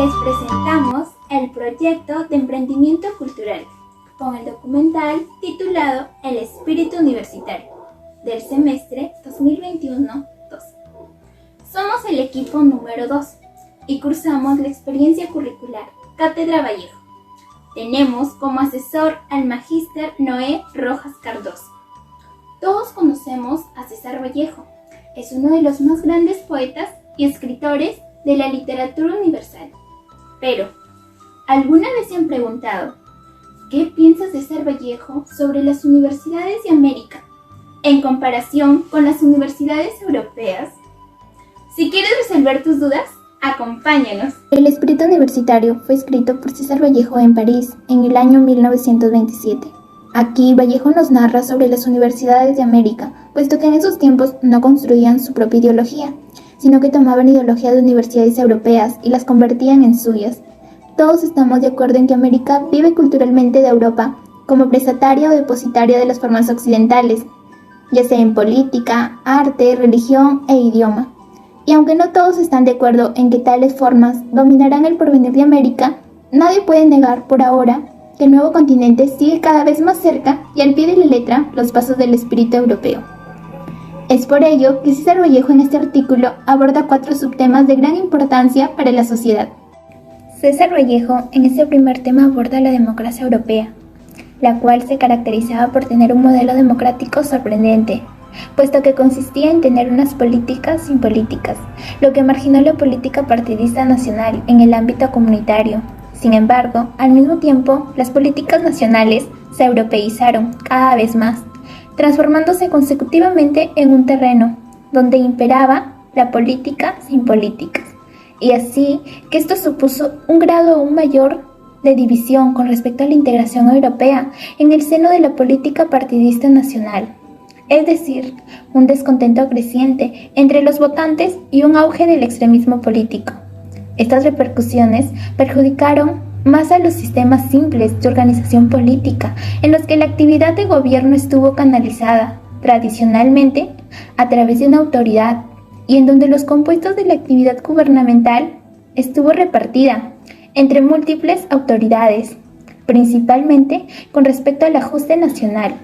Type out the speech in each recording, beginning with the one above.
les presentamos el proyecto de emprendimiento cultural con el documental titulado El espíritu universitario del semestre 2021-2. Somos el equipo número 2 y cursamos la experiencia curricular Cátedra Vallejo. Tenemos como asesor al magíster Noé Rojas Cardoso. Todos conocemos a César Vallejo. Es uno de los más grandes poetas y escritores de la literatura universal. Pero, ¿alguna vez se han preguntado qué piensa César Vallejo sobre las universidades de América en comparación con las universidades europeas? Si quieres resolver tus dudas, acompáñanos. El espíritu universitario fue escrito por César Vallejo en París en el año 1927. Aquí Vallejo nos narra sobre las universidades de América, puesto que en esos tiempos no construían su propia ideología, sino que tomaban ideología de universidades europeas y las convertían en suyas. Todos estamos de acuerdo en que América vive culturalmente de Europa, como prestataria o depositaria de las formas occidentales, ya sea en política, arte, religión e idioma. Y aunque no todos están de acuerdo en que tales formas dominarán el porvenir de América, nadie puede negar por ahora que el nuevo continente sigue cada vez más cerca y al pie de la letra los pasos del espíritu europeo. Es por ello que César Vallejo en este artículo aborda 4 subtemas de gran importancia para la sociedad. César Vallejo en este primer tema aborda la democracia europea, la cual se caracterizaba por tener un modelo democrático sorprendente, puesto que consistía en tener unas políticas sin políticas, lo que marginó la política partidista nacional en el ámbito comunitario. Sin embargo, al mismo tiempo, las políticas nacionales se europeizaron cada vez más, transformándose consecutivamente en un terreno donde imperaba la política sin políticas, y así que esto supuso un grado aún mayor de división con respecto a la integración europea en el seno de la política partidista nacional, es decir, un descontento creciente entre los votantes y un auge del extremismo político. Estas repercusiones perjudicaron más a los sistemas simples de organización política, en los que la actividad de gobierno estuvo canalizada tradicionalmente a través de una autoridad y en donde los compuestos de la actividad gubernamental estuvo repartida entre múltiples autoridades, principalmente con respecto al ajuste nacional.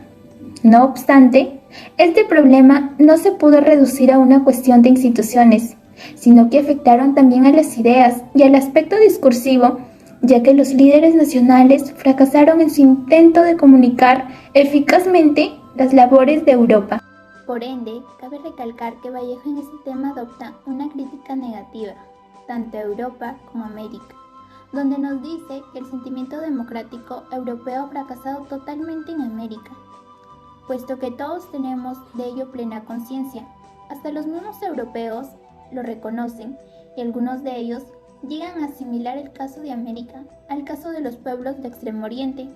No obstante, este problema no se pudo reducir a una cuestión de instituciones, sino que afectaron también a las ideas y al aspecto discursivo, ya que los líderes nacionales fracasaron en su intento de comunicar eficazmente las labores de Europa. Por ende, cabe recalcar que Vallejo en este tema adopta una crítica negativa, tanto a Europa como a América, donde nos dice que el sentimiento democrático europeo ha fracasado totalmente en América, puesto que todos tenemos de ello plena conciencia. Hasta los mismos europeos lo reconocen y algunos de ellos llegan a asimilar el caso de América al caso de los pueblos de Extremo Oriente,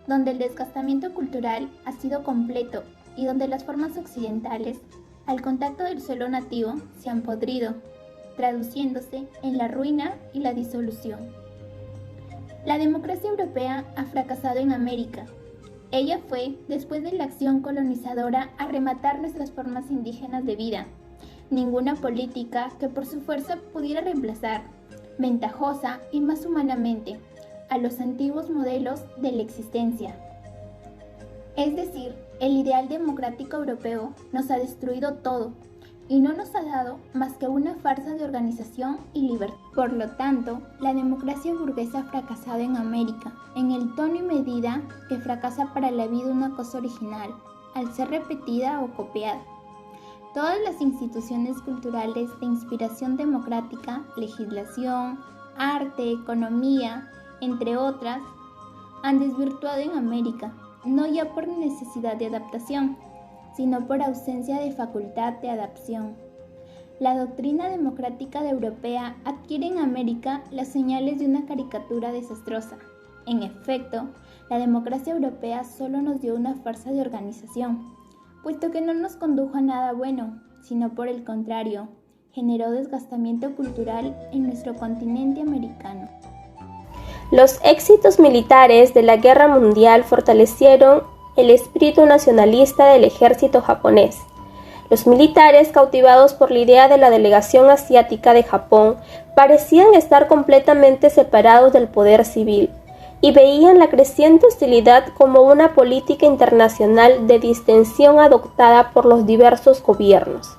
donde el desgastamiento cultural ha sido completo y donde las formas occidentales, al contacto del suelo nativo, se han podrido, traduciéndose en la ruina y la disolución. La democracia europea ha fracasado en América. Ella fue, después de la acción colonizadora, a rematar nuestras formas indígenas de vida. Ninguna política que por su fuerza pudiera reemplazar, ventajosa y más humanamente, a los antiguos modelos de la existencia. Es decir, el ideal democrático europeo nos ha destruido todo y no nos ha dado más que una farsa de organización y libertad. Por lo tanto, la democracia burguesa ha fracasado en América, en el tono y medida que fracasa para la vida una cosa original, al ser repetida o copiada. Todas las instituciones culturales de inspiración democrática, legislación, arte, economía, entre otras, han desvirtuado en América, no ya por necesidad de adaptación, sino por ausencia de facultad de adaptación. La doctrina democrática europea adquiere en América las señales de una caricatura desastrosa. En efecto, la democracia europea solo nos dio una farsa de organización, puesto que no nos condujo a nada bueno, sino por el contrario, generó desgastamiento cultural en nuestro continente americano. Los éxitos militares de la Guerra Mundial fortalecieron el espíritu nacionalista del ejército japonés. Los militares, cautivados por la idea de la delegación asiática de Japón, parecían estar completamente separados del poder civil y veían la creciente hostilidad como una política internacional de distensión adoptada por los diversos gobiernos.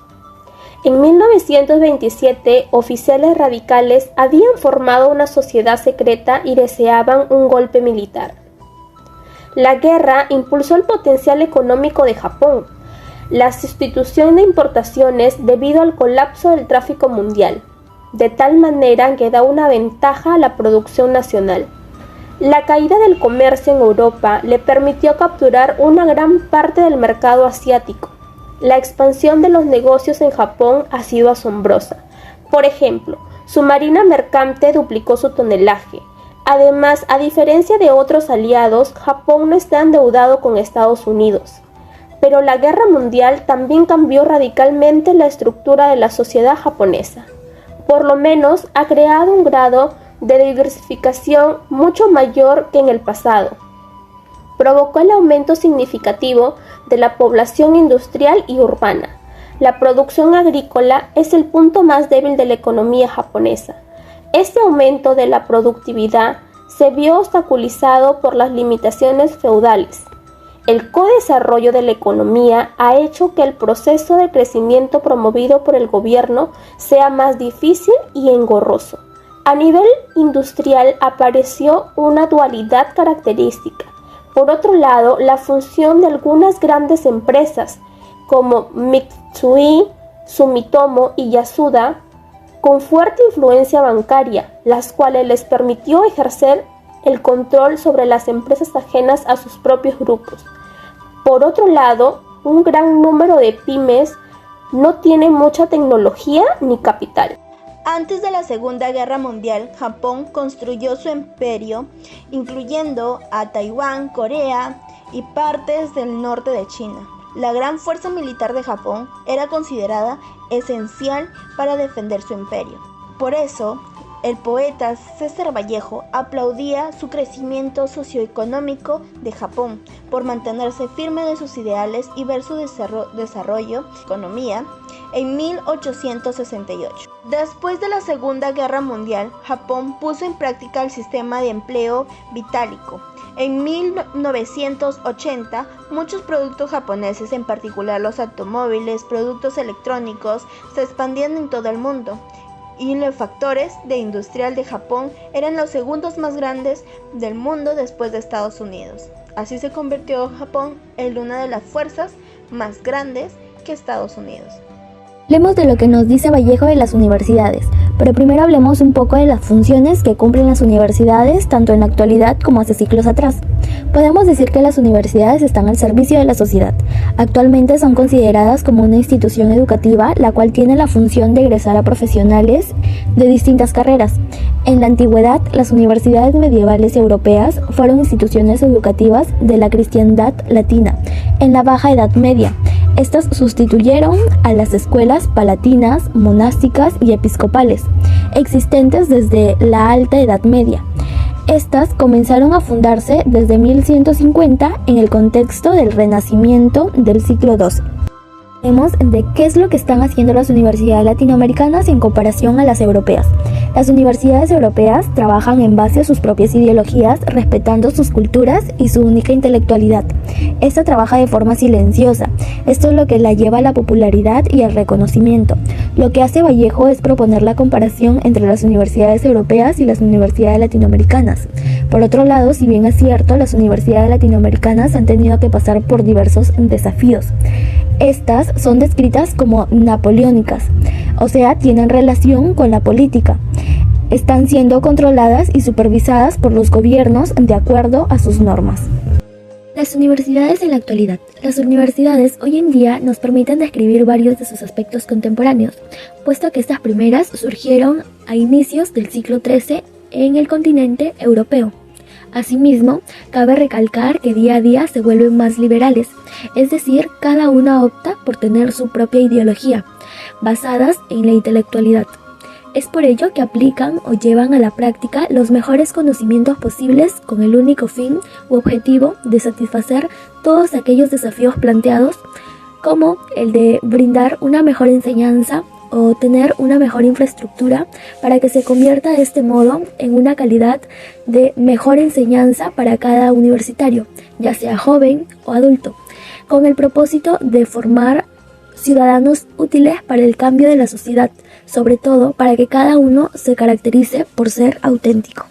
En 1927, oficiales radicales habían formado una sociedad secreta y deseaban un golpe militar. La guerra impulsó el potencial económico de Japón, la sustitución de importaciones debido al colapso del tráfico mundial, de tal manera que da una ventaja a la producción nacional. La caída del comercio en Europa le permitió capturar una gran parte del mercado asiático. La expansión de los negocios en Japón ha sido asombrosa. Por ejemplo, su marina mercante duplicó su tonelaje. Además, a diferencia de otros aliados, Japón no está endeudado con Estados Unidos. Pero la guerra mundial también cambió radicalmente la estructura de la sociedad japonesa. Por lo menos, ha creado un grado de diversificación mucho mayor que en el pasado. Provocó el aumento significativo de la población industrial y urbana. La producción agrícola es el punto más débil de la economía japonesa. Este aumento de la productividad se vio obstaculizado por las limitaciones feudales. El codesarrollo de la economía ha hecho que el proceso de crecimiento promovido por el gobierno sea más difícil y engorroso. A nivel industrial apareció una dualidad característica. Por otro lado, la función de algunas grandes empresas como Mitsui, Sumitomo y Yasuda, con fuerte influencia bancaria, las cuales les permitió ejercer el control sobre las empresas ajenas a sus propios grupos. Por otro lado, un gran número de pymes no tiene mucha tecnología ni capital. Antes de la Segunda Guerra Mundial, Japón construyó su imperio, incluyendo a Taiwán, Corea y partes del norte de China. La gran fuerza militar de Japón era considerada esencial para defender su imperio. Por eso, el poeta César Vallejo aplaudía su crecimiento socioeconómico de Japón por mantenerse firme de sus ideales y ver su desarrollo, economía, en 1868. Después de la Segunda Guerra Mundial, Japón puso en práctica el sistema de empleo vitálico. En 1980, muchos productos japoneses, en particular los automóviles, productos electrónicos, se expandían en todo el mundo. Y los factores de industrial de Japón eran los segundos más grandes del mundo después de Estados Unidos. Así se convirtió Japón en una de las fuerzas más grandes que Estados Unidos. Hablemos de lo que nos dice Vallejo de las universidades, pero primero hablemos un poco de las funciones que cumplen las universidades tanto en la actualidad como hace siglos atrás. Podemos decir que las universidades están al servicio de la sociedad. Actualmente son consideradas como una institución educativa, la cual tiene la función de egresar a profesionales de distintas carreras. En la antigüedad, las universidades medievales europeas fueron instituciones educativas de la cristiandad latina. En la Baja Edad Media, estas sustituyeron a las escuelas palatinas, monásticas y episcopales, existentes desde la Alta Edad Media. Estas comenzaron a fundarse desde 1150 en el contexto del Renacimiento del siglo XII. Hablemos de qué es lo que están haciendo las universidades latinoamericanas en comparación a las europeas. Las universidades europeas trabajan en base a sus propias ideologías, respetando sus culturas y su única intelectualidad. Esta trabaja de forma silenciosa. Esto es lo que la lleva a la popularidad y al reconocimiento. Lo que hace Vallejo es proponer la comparación entre las universidades europeas y las universidades latinoamericanas. Por otro lado, si bien es cierto, las universidades latinoamericanas han tenido que pasar por diversos desafíos. Estas son descritas como napoleónicas, o sea, tienen relación con la política. Están siendo controladas y supervisadas por los gobiernos de acuerdo a sus normas. Las universidades en la actualidad. Las universidades hoy en día nos permiten describir varios de sus aspectos contemporáneos, puesto que estas primeras surgieron a inicios del siglo XIII en el continente europeo. Asimismo, cabe recalcar que día a día se vuelven más liberales, es decir, cada una opta por tener su propia ideología, basadas en la intelectualidad. Es por ello que aplican o llevan a la práctica los mejores conocimientos posibles con el único fin u objetivo de satisfacer todos aquellos desafíos planteados como el de brindar una mejor enseñanza o tener una mejor infraestructura para que se convierta de este modo en una calidad de mejor enseñanza para cada universitario, ya sea joven o adulto, con el propósito de formar ciudadanos útiles para el cambio de la sociedad, sobre todo para que cada uno se caracterice por ser auténtico.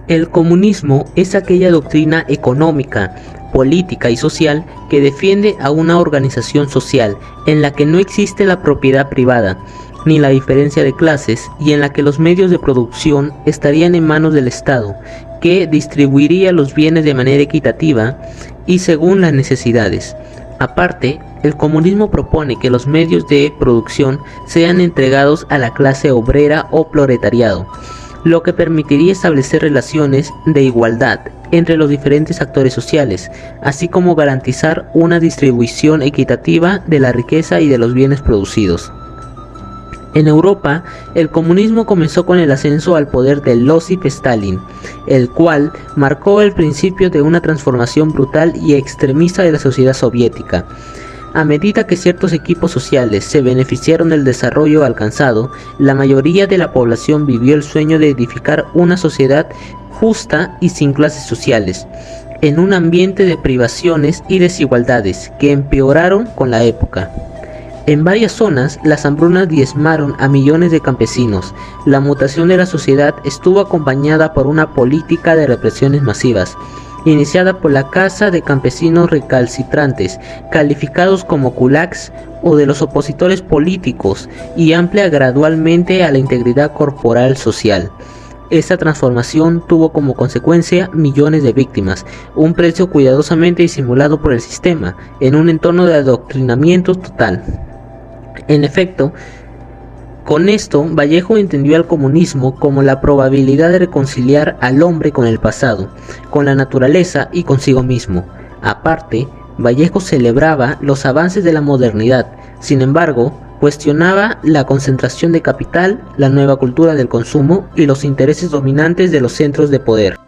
El comunismo es aquella doctrina económica, política y social que defiende a una organización social en la que no existe la propiedad privada ni la diferencia de clases y en la que los medios de producción estarían en manos del Estado, que distribuiría los bienes de manera equitativa y según las necesidades. Aparte, el comunismo propone que los medios de producción sean entregados a la clase obrera o proletariado, lo que permitiría establecer relaciones de igualdad entre los diferentes actores sociales, así como garantizar una distribución equitativa de la riqueza y de los bienes producidos. En Europa, el comunismo comenzó con el ascenso al poder de Iósif Stalin, el cual marcó el principio de una transformación brutal y extremista de la sociedad soviética. A medida que ciertos equipos sociales se beneficiaron del desarrollo alcanzado, la mayoría de la población vivió el sueño de edificar una sociedad justa y sin clases sociales, en un ambiente de privaciones y desigualdades que empeoraron con la época. En varias zonas, las hambrunas diezmaron a millones de campesinos. La mutación de la sociedad estuvo acompañada por una política de represiones masivas, iniciada por la caza de campesinos recalcitrantes, calificados como kulaks o de los opositores políticos, y amplia gradualmente a la integridad corporal social. Esta transformación tuvo como consecuencia millones de víctimas, un precio cuidadosamente disimulado por el sistema, en un entorno de adoctrinamiento total. En efecto, con esto, Vallejo entendió al comunismo como la probabilidad de reconciliar al hombre con el pasado, con la naturaleza y consigo mismo. Aparte, Vallejo celebraba los avances de la modernidad, sin embargo, cuestionaba la concentración de capital, la nueva cultura del consumo y los intereses dominantes de los centros de poder.